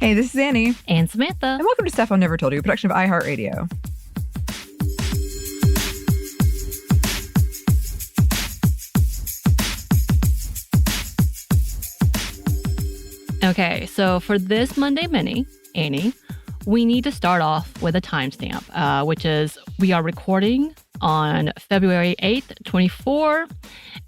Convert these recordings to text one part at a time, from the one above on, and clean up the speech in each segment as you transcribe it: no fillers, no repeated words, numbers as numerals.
Hey, this is Anney. And Samantha. And welcome to Stuff I Never Told You, a production of iHeartRadio. Okay, so for this Monday Mini, Anney, we need to start off with a timestamp, which is we are recording on February 8th, 24,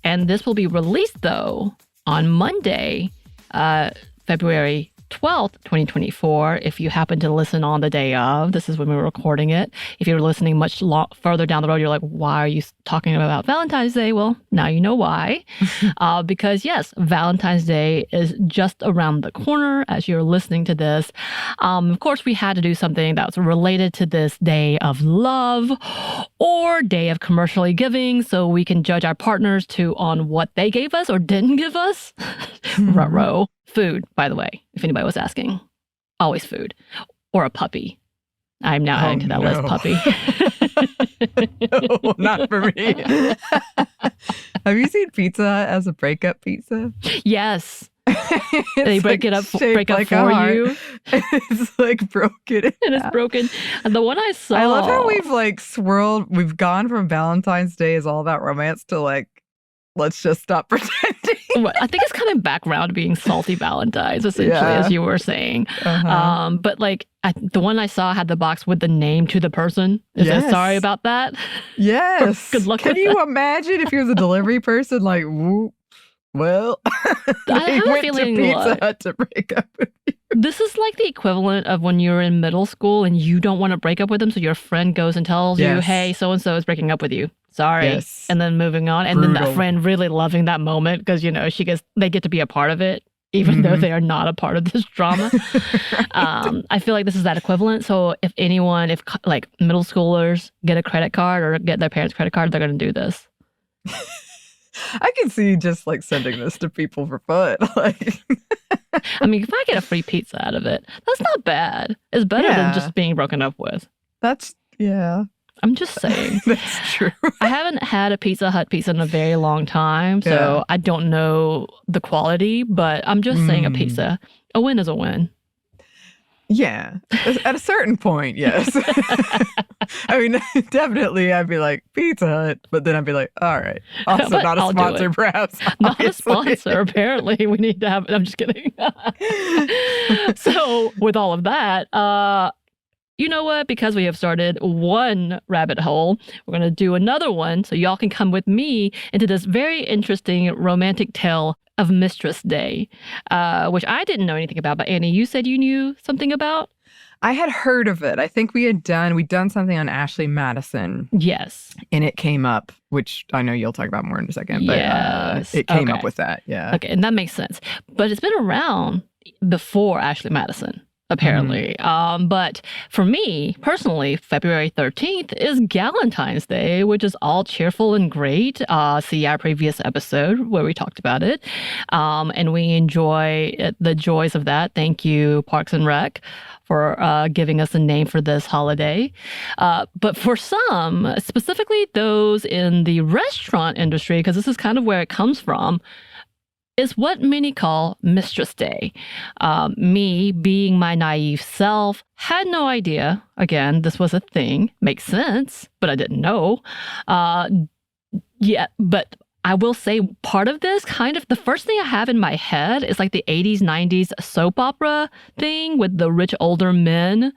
and this will be released, though, on Monday, February 12th, 2024, if you happen to listen on the day of. This is when we're recording it. If you're listening much further down the road, you're like, why are you talking about Valentine's Day? Well, now you know why. Because yes, Valentine's Day is just around the corner as you're listening to this. Of course, we had to do something that was related to this day of love or day of commercially giving so we can judge our partners on what they gave us or didn't give us. Ruh-roh. Food, by the way, if anybody was asking. Always food. Or a puppy. I'm now adding to that list, puppy. No, not for me. Have you seen Pizza Hut as a breakup pizza? Yes. They break it up for you. It's like broken. And it's broken. And the one I saw. I love how we've gone from Valentine's Day is all about romance to like, let's just stop pretending. I think it's coming back around to being salty Valentines, essentially, as you were saying. But like the one I saw had the box with the name to the person. Sorry about that. Yes. Good luck with Can you imagine if you're the delivery person? Like, whoop. Well, they went to Pizza Hut to break up with you. This is like the equivalent of when you're in middle school and you don't want to break up with them, so your friend goes and tells you, hey, so-and-so is breaking up with you. Sorry. Yes. And then moving on. And then that friend really loving that moment because, you know, they get to be a part of it, even though they are not a part of this drama. Right. I feel like this is that equivalent. So if like middle schoolers get a credit card or get their parents' credit card, they're going to do this. I can see just like sending this to people for fun. Like, I mean, if I get a free pizza out of it, that's not bad. It's better than just being broken up with. I'm just saying. That's true. I haven't had a Pizza Hut pizza in a very long time, so I don't know the quality, but I'm just saying a pizza. A win is a win. Yeah. At a certain point, yes. I mean, definitely I'd be like, Pizza Hut, but then I'd be like, all right. Also not a sponsor, perhaps. Not a sponsor, apparently. We need to have it. I'm just kidding. So with all of that, you know what? Because we have started one rabbit hole, we're going to do another one so y'all can come with me into this very interesting romantic tale of Mistress Day, which I didn't know anything about. But Anney, you said you knew something about? I had heard of it. I think we'd done something on Ashley Madison. Yes. And it came up, which I know you'll talk about more in a second. But it came up with that. Yeah. Okay. And that makes sense. But it's been around before Ashley Madison, apparently. But for me, personally, February 13th is Galentine's Day, which is all cheerful and great. See our previous episode where we talked about it. And we enjoy the joys of that. Thank you, Parks and Rec, for giving us a name for this holiday. But for some, specifically those in the restaurant industry, because this is kind of where it comes from, is what many call Mistress Day. Me, being my naive self, had no idea, again, this was a thing. Makes sense, but I didn't know. But I will say part of this, kind of, the first thing I have in my head is like the 80s, 90s soap opera thing with the rich older men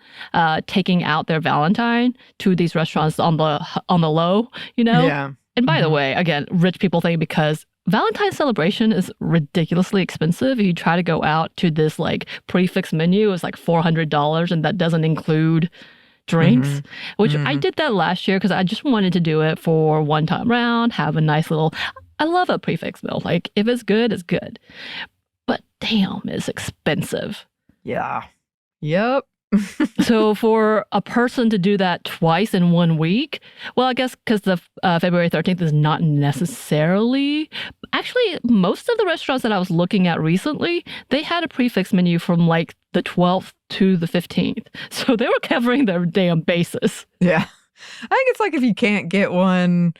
taking out their Valentine to these restaurants on the low, you know? Yeah. And by the way, again, rich people thing, because Valentine's celebration is ridiculously expensive. If you try to go out to this like prefix menu, it's like $400, and that doesn't include drinks, which I did that last year because I just wanted to do it for one time round, have a nice little, I love a prefix meal. Like if it's good, it's good. But damn, it's expensive. Yeah. Yep. So for a person to do that twice in 1 week, well, I guess because the February 13th is not necessarily. Actually, most of the restaurants that I was looking at recently, they had a prefix menu from like the 12th to the 15th. So they were covering their damn bases. Yeah. I think it's like if you can't get one,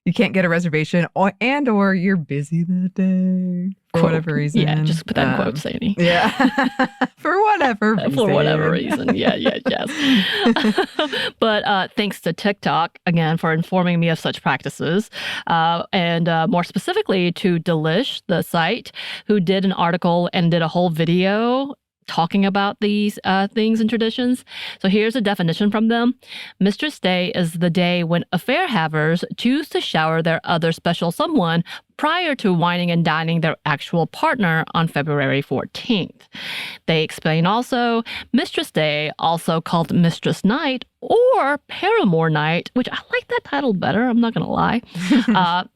you can't get a reservation or you're busy that day for whatever reason. Yeah, just put that in quotes, Anney. Yeah. For whatever reason. For whatever reason. Yeah, yes. But thanks to TikTok, again, for informing me of such practices. And more specifically to Delish, the site, who did an article and did a whole video talking about these things and traditions. So here's a definition from them. Mistress Day is the day when affair havers choose to shower their other special someone prior to wining and dining their actual partner on February 14th. They explain also, Mistress Day, also called Mistress Night or Paramour Night, which I like that title better, I'm not going to lie.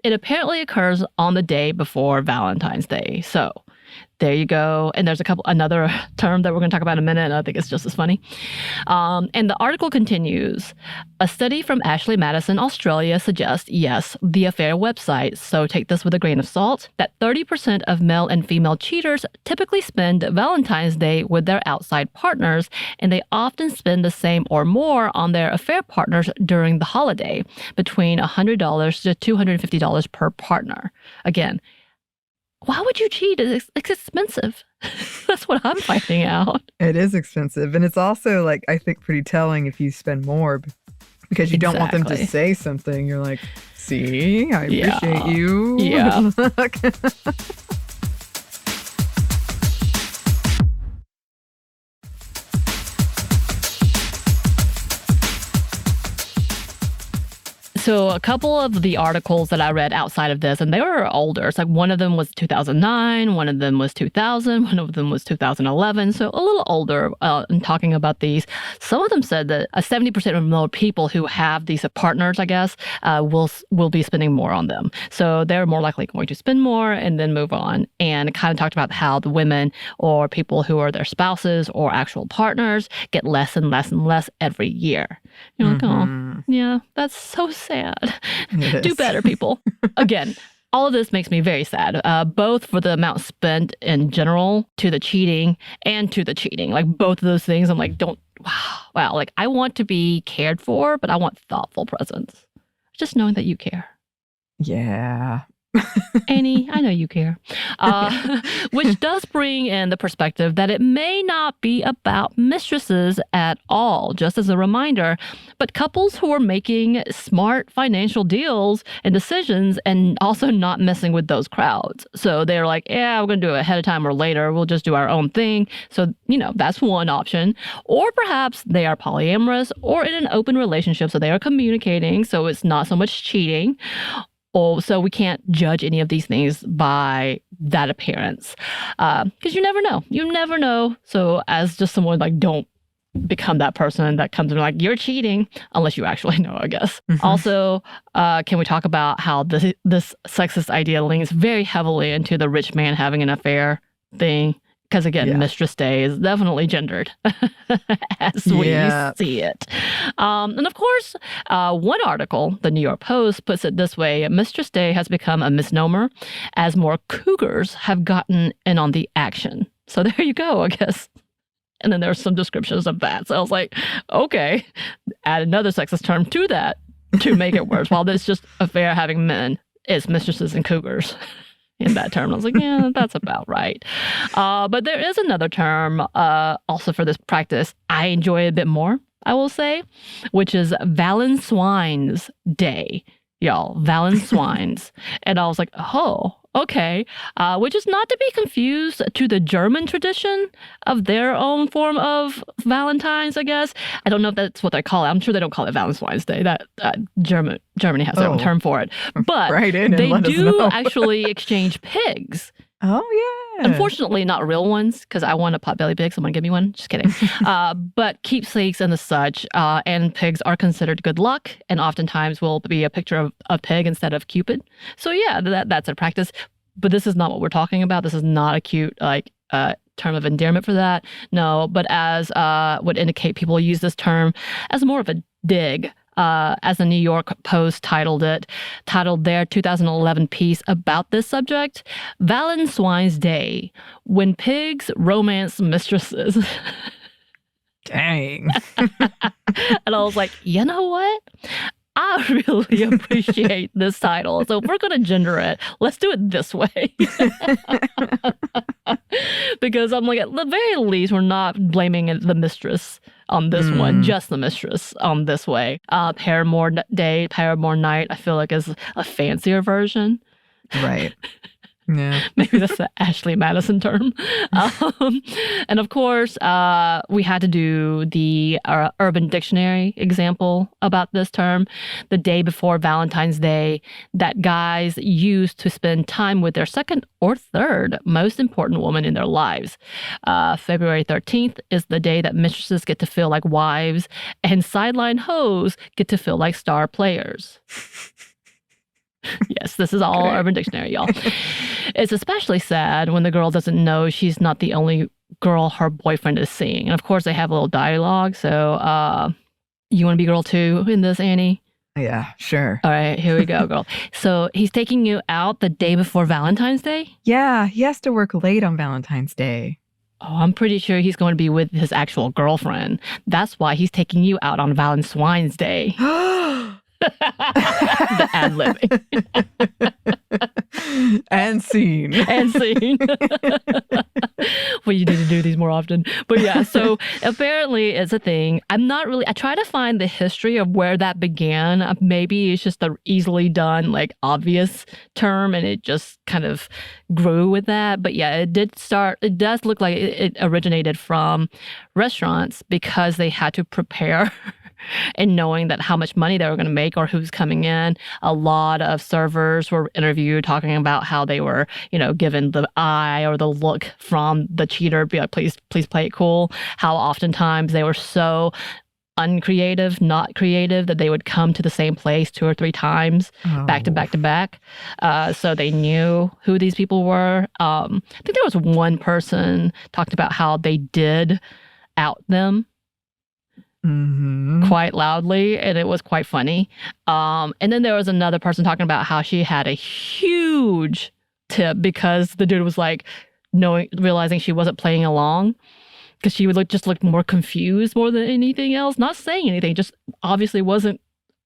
It apparently occurs on the day before Valentine's Day. So there you go. And there's another term that we're going to talk about in a minute, and I think it's just as funny. And the article continues. A study from Ashley Madison, Australia suggests, yes, the affair website, so take this with a grain of salt, that 30% of male and female cheaters typically spend Valentine's Day with their outside partners, and they often spend the same or more on their affair partners during the holiday, between $100 to $250 per partner. Again, why would you cheat? It's expensive. That's what I'm finding out. It is expensive. And it's also, like, I think pretty telling if you spend more because you don't want them to say something. You're like, see, I appreciate you. Yeah. So a couple of the articles that I read outside of this, and they were older. It's like one of them was 2009, one of them was 2000, one of them was 2011. So a little older in talking about these. Some of them said that 70% of more people who have these partners, I guess, will be spending more on them. So they're more likely going to spend more and then move on. And it kind of talked about how the women or people who are their spouses or actual partners get less and less and less every year. You're like, oh, yeah, that's so sad. Do better, people. Again, all of this makes me very sad, both for the amount spent in general to the cheating and to the cheating. Like both of those things, I'm like, wow. Like I want to be cared for, but I want thoughtful presence. Just knowing that you care. Yeah. Anney, I know you care. Which does bring in the perspective that it may not be about mistresses at all, just as a reminder, but couples who are making smart financial deals and decisions and also not messing with those crowds. So they're like, yeah, we're going to do it ahead of time or later. We'll just do our own thing. So, that's one option. Or perhaps they are polyamorous or in an open relationship, so they are communicating, so it's not so much cheating. So we can't judge any of these things by that appearance because you never know. You never know. So as just someone, like, don't become that person that comes in like, you're cheating, unless you actually know, I guess. Mm-hmm. Also, can we talk about how this sexist idea leans very heavily into the rich man having an affair thing? Because again, Mistress Day is definitely gendered as we see it. And of course, one article, the New York Post, puts it this way. Mistress Day has become a misnomer as more cougars have gotten in on the action. So there you go, I guess. And then there's some descriptions of that. So I was like, okay, add another sexist term to that to make it worse. While there's just affair having men, it's mistresses and cougars. In that term. I was like, yeah, that's about right. But there is another term also for this practice I enjoy a bit more, I will say, which is Valentine's Day. Y'all, Valentine's. And I was like, oh, okay. Which is not to be confused to the German tradition of their own form of Valentine's, I guess. I don't know if that's what they call it. I'm sure they don't call it Valentine's Day. That Germany has their own term for it. But they do actually exchange pigs. Oh, yeah. Unfortunately, not real ones, because I want a potbelly pig. Someone give me one. Just kidding. But keepsakes and the such, and pigs are considered good luck, and oftentimes will be a picture of a pig instead of Cupid. So yeah, that's a practice. But this is not what we're talking about. This is not a cute, term of endearment for that. No, but as would indicate, people use this term as more of a dig. As the New York Post titled their 2011 piece about this subject, Valentine's Day, when pigs romance mistresses. Dang. And I was like, you know what? I really appreciate this title. So if we're going to gender it, let's do it this way. Because I'm like, at the very least, we're not blaming the mistress on this one, just the mistress on this way. Paramour Day, Paramour Night, I feel like is a fancier version. Right. Yeah. Maybe that's the Ashley Madison term. And of course, we had to do the Urban Dictionary example about this term. The day before Valentine's Day that guys use to spend time with their second or third most important woman in their lives. February 13th is the day that mistresses get to feel like wives and sideline hoes get to feel like star players. Yes, this is all Urban Dictionary, y'all. It's especially sad when the girl doesn't know she's not the only girl her boyfriend is seeing. And of course, they have a little dialogue. So, you want to be girl two in this, Anney? Yeah, sure. All right, here we go, girl. So he's taking you out the day before Valentine's Day? Yeah, he has to work late on Valentine's Day. Oh, I'm pretty sure he's going to be with his actual girlfriend. That's why he's taking you out on Valentine's Day. The ad-libbing. And scene. And scene. Well, you need to do these more often. But yeah, so apparently it's a thing. I try to find the history of where that began. Maybe it's just an easily done, like obvious term, and it just kind of grew with that. But yeah, it does look like it originated from restaurants because they had to prepare and knowing that how much money they were going to make or who's coming in. A lot of servers were interviewed talking about how they were, given the eye or the look from the cheater, be like, please play it cool. How oftentimes they were so uncreative, not creative, that they would come to the same place 2 or 3 times, back to back to back. So they knew who these people were. I think there was one person talked about how they did out them. Quite loudly, and it was quite funny. And then there was another person talking about how she had a huge tip because the dude was like realizing she wasn't playing along because she would just look more confused more than anything else, not saying anything, just obviously wasn't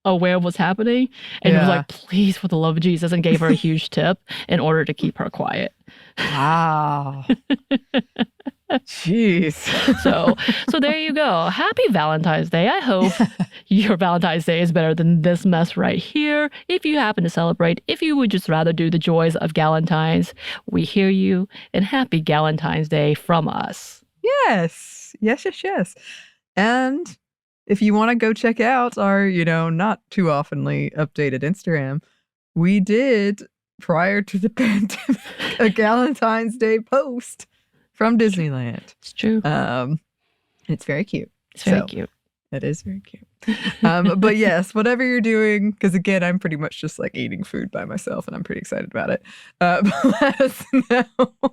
aware of what's happening. And he was like, please, for the love of Jesus, and gave her a huge tip in order to keep her quiet. Wow. Jeez. So there you go. Happy Valentine's Day. I hope your Valentine's Day is better than this mess right here. If you happen to celebrate, if you would just rather do the joys of Galentines, we hear you, and happy Galentine's Day from us. Yes. And if you want to go check out our, not too oftenly updated Instagram, we did, prior to the pandemic, a Galentine's Day post from Disneyland. It's true. It's very cute. It's very cute. It is very cute. But yes, whatever you're doing, because again, I'm pretty much just like eating food by myself and I'm pretty excited about it. Let us know.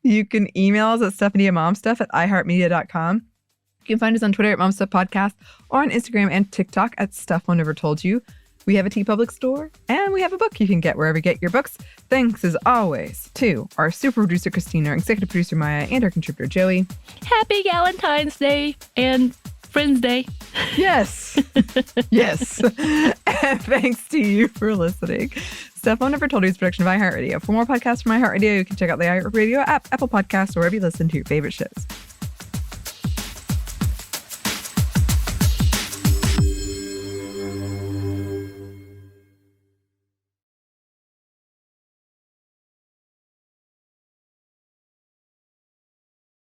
You can email us at stephanie@momstuff@iheartmedia.com. You can find us on Twitter at momstuffpodcast or on Instagram and TikTok at Stuff One Never Told You. We have a TeePublic store, and we have a book you can get wherever you get your books. Thanks, as always, to our super producer, Christina, our executive producer, Maya, and our contributor, Joey. Happy Galentine's Day and Friends Day. Yes. Yes. And thanks to you for listening. Stuff One Never Told You is a production of iHeartRadio. For more podcasts from iHeartRadio, you can check out the iHeartRadio app, Apple Podcasts, or wherever you listen to your favorite shows.